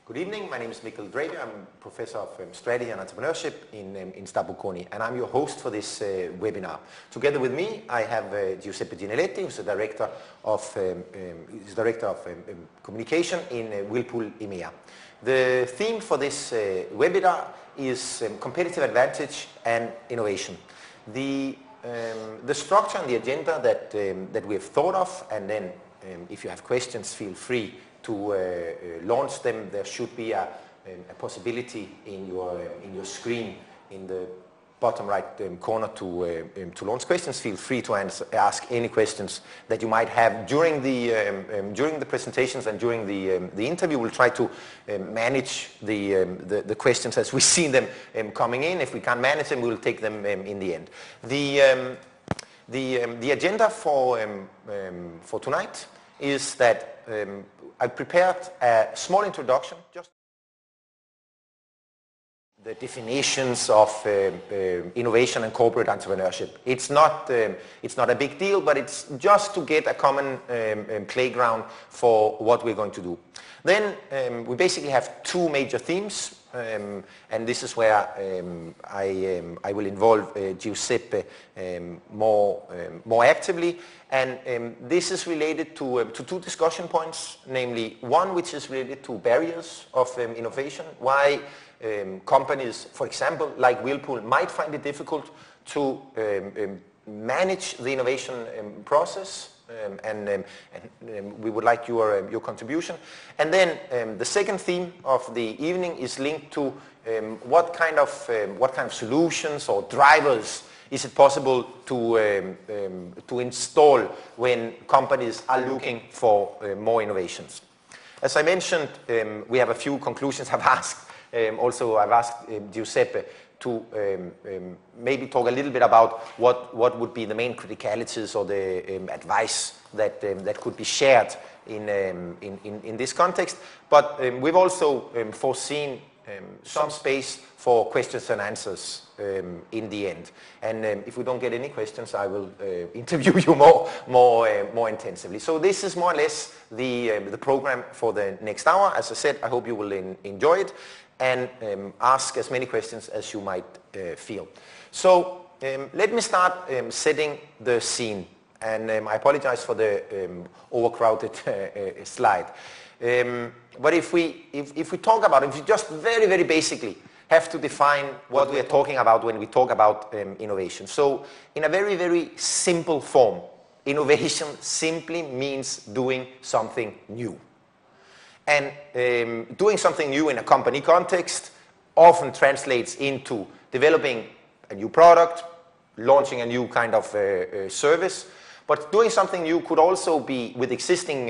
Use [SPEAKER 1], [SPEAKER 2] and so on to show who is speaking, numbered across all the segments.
[SPEAKER 1] Good evening, my name is Mikkel Draebye. I'm Professor of Strategy and Entrepreneurship in Bocconi, and I'm your host for this webinar. Together with me, I have Giuseppe Geneletti, who's the Director of, Communication in Whirlpool EMEA. The theme for this webinar is competitive advantage and innovation. The structure and the agenda that we have thought of, and then if you have questions, feel free to launch them. There should be a possibility in your screen in the bottom right corner to launch questions. Feel free to ask any questions that you might have during the presentations and during the interview. We'll try to manage the questions as we see them coming in. If we can't manage them, we'll take them in the end. The agenda for tonight is that I prepared a small introduction, just the definitions of innovation and corporate entrepreneurship. It's not a big deal, but it's just to get a common playground for what we're going to do. Then we basically have two major themes, and this is where I will involve Giuseppe more actively. And this is related to two discussion points, namely one which is related to barriers of innovation, why companies, for example, like Whirlpool, might find it difficult to manage the innovation process, and we would like your contribution. And then the second theme of the evening is linked to what kind of solutions or drivers is it possible to install when companies are looking for more innovations. As I mentioned, we have a few conclusions. I've asked Giuseppe to maybe talk a little bit about what would be the main criticalities or the advice that could be shared in this context. But we've also foreseen some space for questions and answers in the end. And if we don't get any questions, I will interview you more intensively. So this is more or less the program for the next hour. As I said, I hope you will enjoy it and ask as many questions as you might feel. So let me start setting the scene. And I apologize for the overcrowded slide. But if we talk about it, if we just very, very basically have to define what we are talking about when we talk about innovation. So in a very, very simple form, innovation simply means doing something new. And doing something new in a company context often translates into developing a new product, launching a new kind of service. But doing something new could also be with existing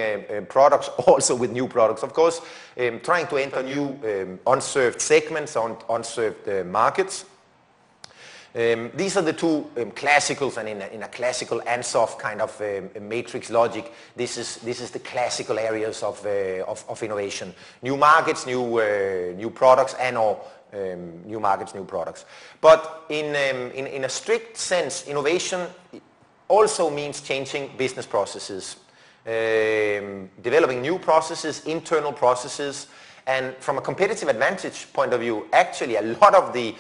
[SPEAKER 1] products, also with new products, of course, trying to enter new unserved segments, unserved markets. These are the two classicals, and in a classical ANSOF kind of matrix logic, this is the classical areas of innovation: new markets, new products, and/or new markets, new products. But in a strict sense, innovation also means changing business processes, developing new processes, internal processes. And from a competitive advantage point of view, actually a lot of the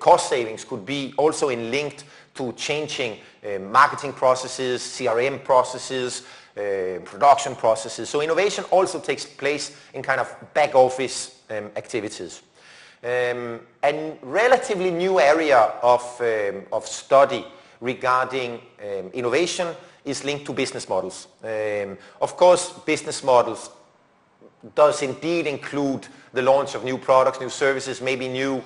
[SPEAKER 1] cost savings could be also linked to changing marketing processes, CRM processes, production processes. So innovation also takes place in kind of back office activities. A relatively new area of study regarding innovation is linked to business models. Of course, business models does indeed include the launch of new products, new services, maybe new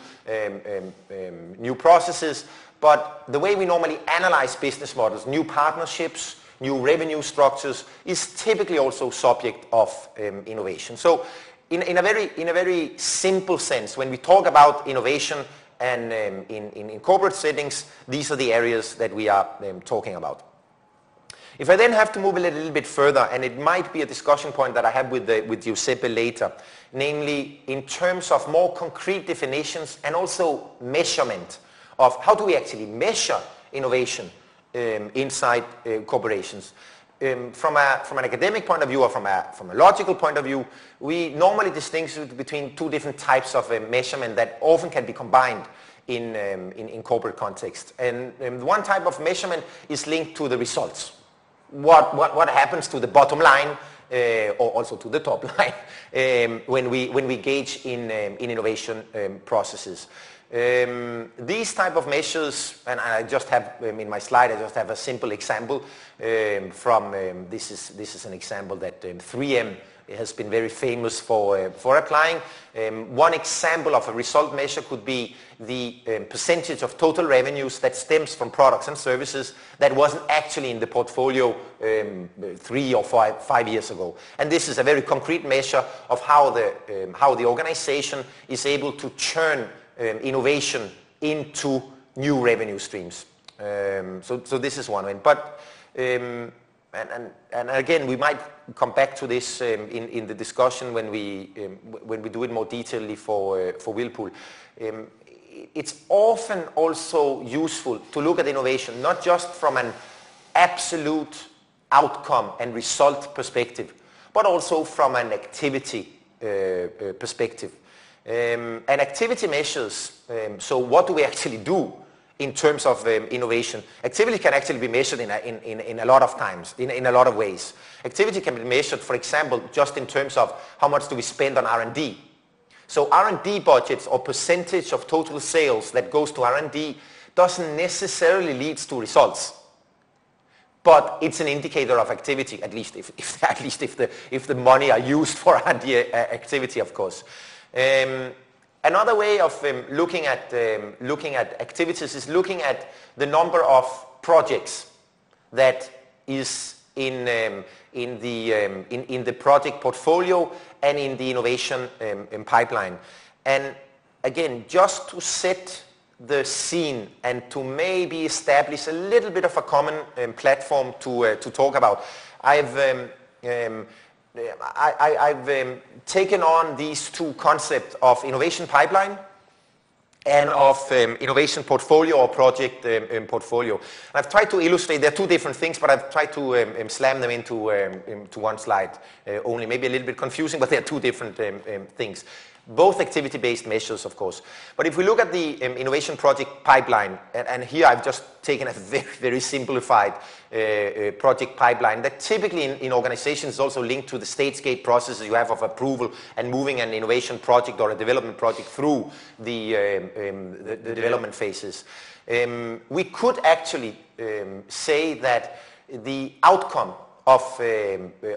[SPEAKER 1] processes, but the way we normally analyze business models, new partnerships, new revenue structures, is typically also subject of innovation. So in a very simple sense, when we talk about innovation and in corporate settings, these are the areas that we are talking about. If I then have to move a little bit further, and it might be a discussion point that I have with Giuseppe later, namely in terms of more concrete definitions and also measurement of how do we actually measure innovation inside corporations. from an academic point of view or from a logical point of view, we normally distinguish between two different types of measurement that often can be combined in corporate context. And one type of measurement is linked to the results. What happens to the bottom line or also to the top line when we engage in innovation processes. These type of measures, and I just have in my slide, I just have a simple example from this is an example that 3M has been very famous for applying. One example of a result measure could be the percentage of total revenues that stems from products and services that wasn't actually in the portfolio 3 or 5 years ago. And this is a very concrete measure of how the organization is able to churn innovation into new revenue streams. So this is one way. But and again, we might come back to this in the discussion when we do it more detailedly for Whirlpool. It's often also useful to look at innovation not just from an absolute outcome and result perspective, but also from an activity perspective. And activity measures, so what do we actually do in terms of innovation? Activity can actually be measured in a lot of times, in a lot of ways. Activity can be measured, for example, just in terms of how much do we spend on R&D. So R&D budgets or percentage of total sales that goes to R&D doesn't necessarily lead to results. But it's an indicator of activity, at least if the money are used for R&D activity, of course. Another way of looking at activities is looking at the number of projects that is in the project portfolio and in the innovation pipeline. And again, just to set the scene and to maybe establish a little bit of a common platform to talk about, I've taken on these two concepts of innovation pipeline and of innovation portfolio or project portfolio. And I've tried to illustrate, they're two different things, but I've tried to slam them into one slide only. Maybe a little bit confusing, but they're two different things. Both activity-based measures, of course. But if we look at the innovation project pipeline, and here I've just taken a very, very simplified project pipeline that typically in organizations is also linked to the stage gate processes you have of approval and moving an innovation project or a development project through the development phases. We could actually say that the outcome of,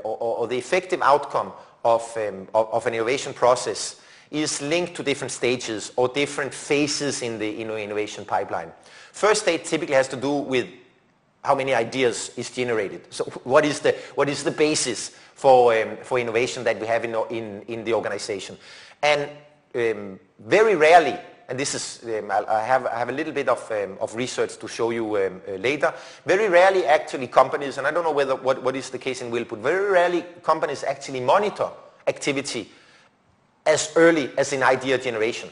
[SPEAKER 1] or the effective outcome of an innovation process is linked to different stages or different phases in the innovation pipeline. First stage typically has to do with how many ideas is generated. So what is the basis for innovation that we have in the organization? And very rarely, and this is I have a little bit of research to show you later. Very rarely actually companies, and I don't know what is the case in Whirlpool, very rarely companies actually monitor activity as early as in idea generation.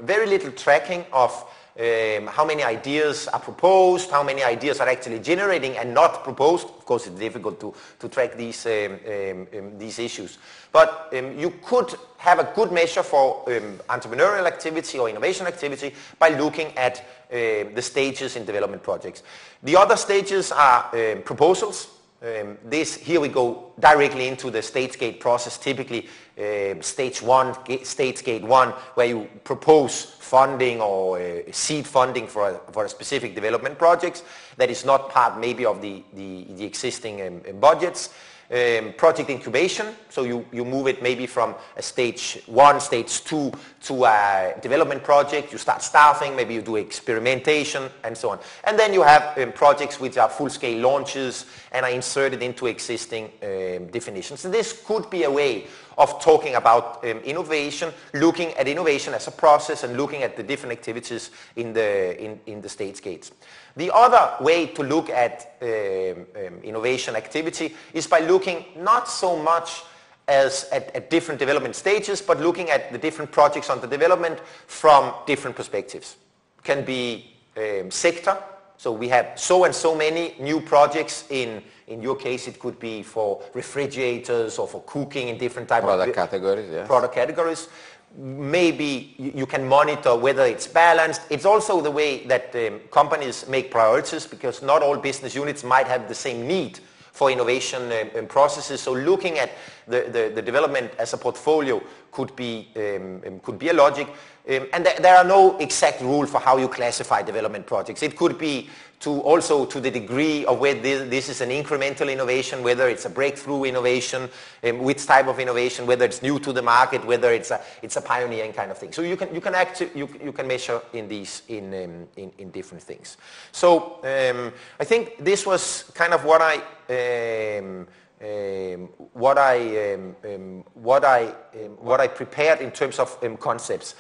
[SPEAKER 1] Very little tracking of how many ideas are proposed, how many ideas are actually generating and not proposed. Of course, it's difficult to track these issues. But you could have a good measure for entrepreneurial activity or innovation activity by looking at the stages in development projects. The other stages are proposals. Here we go directly into the stage gate process, typically stage gate one, where you propose funding or seed funding for a specific development project that is not part maybe of the existing budgets. Project incubation, so you move it maybe from a stage 1, stage 2 to a development project. You start staffing, maybe you do experimentation and so on. And then you have projects which are full-scale launches and are inserted into existing definitions. So this could be a way of talking about innovation, looking at innovation as a process and looking at the different activities in the stage gates. The other way to look at innovation activity is by looking not so much as at different development stages, but looking at the different projects under development from different perspectives. It can be sector, So we have so and so many new projects. In your case, it could be for refrigerators or for cooking in different type
[SPEAKER 2] product
[SPEAKER 1] of
[SPEAKER 2] categories. Yes.
[SPEAKER 1] Product categories. Maybe you can monitor whether it's balanced. It's also the way that companies make priorities, because not all business units might have the same need for innovation processes. So looking at the development as a portfolio could be a logic. And there are no exact rule for how you classify development projects. It could be also to the degree of whether this is an incremental innovation, whether it's a breakthrough innovation, which type of innovation, whether it's new to the market, whether it's a pioneering kind of thing. So you can measure in these in different things. So I think this was kind of what I prepared in terms of concepts.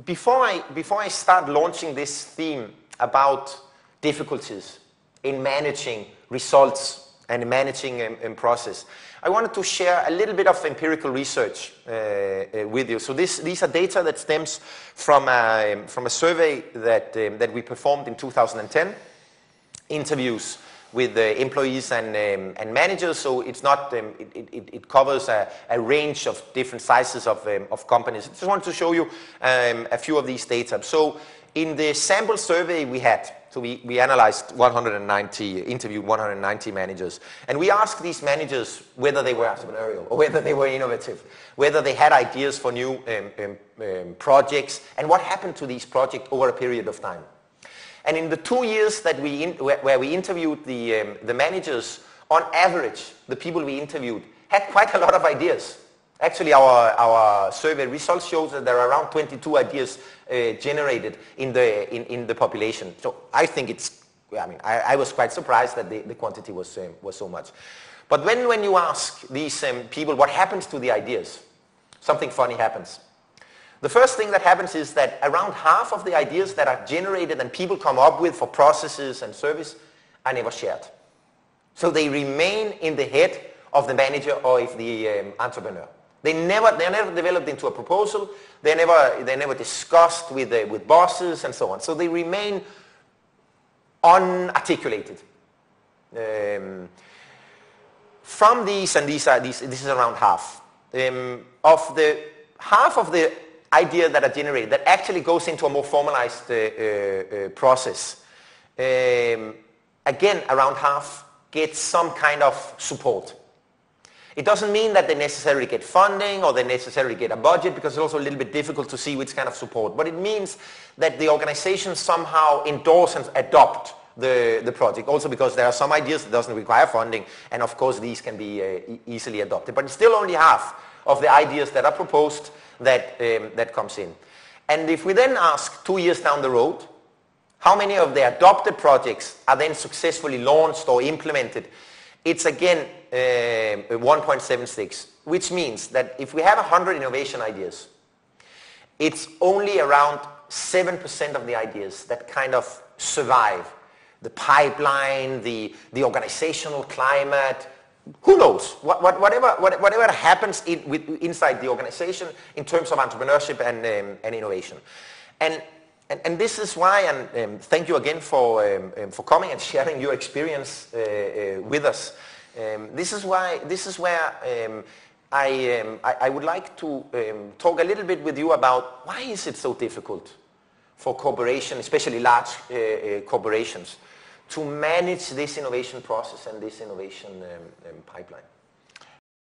[SPEAKER 1] Before I start launching this theme about difficulties in managing results and managing process, I wanted to share a little bit of empirical research with you. So these are data that stems from a survey that we performed in 2010, interviews with employees and managers. So it's not it covers a range of different sizes of companies. I just want to show you a few of these data. So in the sample survey we had, so we analyzed interviewed 190 managers, and we asked these managers whether they were entrepreneurial or whether they were innovative, whether they had ideas for new projects, and what happened to these projects over a period of time. And in the 2 years that where we interviewed the managers, on average, the people we interviewed had quite a lot of ideas. Actually, our survey results shows that there are around 22 ideas generated in the population. So I think I was quite surprised that the quantity was so much. But when you ask these people what happens to the ideas, something funny happens. The first thing that happens is that around half of the ideas that are generated and people come up with for processes and service are never shared. So they remain in the head of the manager or of the entrepreneur. They're never developed into a proposal. They're never discussed with bosses and so on. So they remain unarticulated. From these, and this is around half of the half of the ideas that are generated that actually goes into a more formalized process. Again, around half gets some kind of support. It doesn't mean that they necessarily get funding or they necessarily get a budget, because it's also a little bit difficult to see which kind of support. But it means that the organization somehow endorse and adopt the project. Also because there are some ideas that doesn't require funding, and of course these can be easily adopted. But it's still only half of the ideas that are proposed that comes in. And if we then ask 2 years down the road, how many of the adopted projects are then successfully launched or implemented, it's again 1.76, which means that if we have 100 innovation ideas, it's only around 7% of the ideas that kind of survive the pipeline, the organizational climate. Who knows? Whatever happens inside the organization in terms of entrepreneurship and innovation. And this is why, and thank you again for coming and sharing your experience with us. This is where I would like to talk a little bit with you about why is it so difficult for corporations, especially large corporations, to manage this innovation process and this innovation pipeline.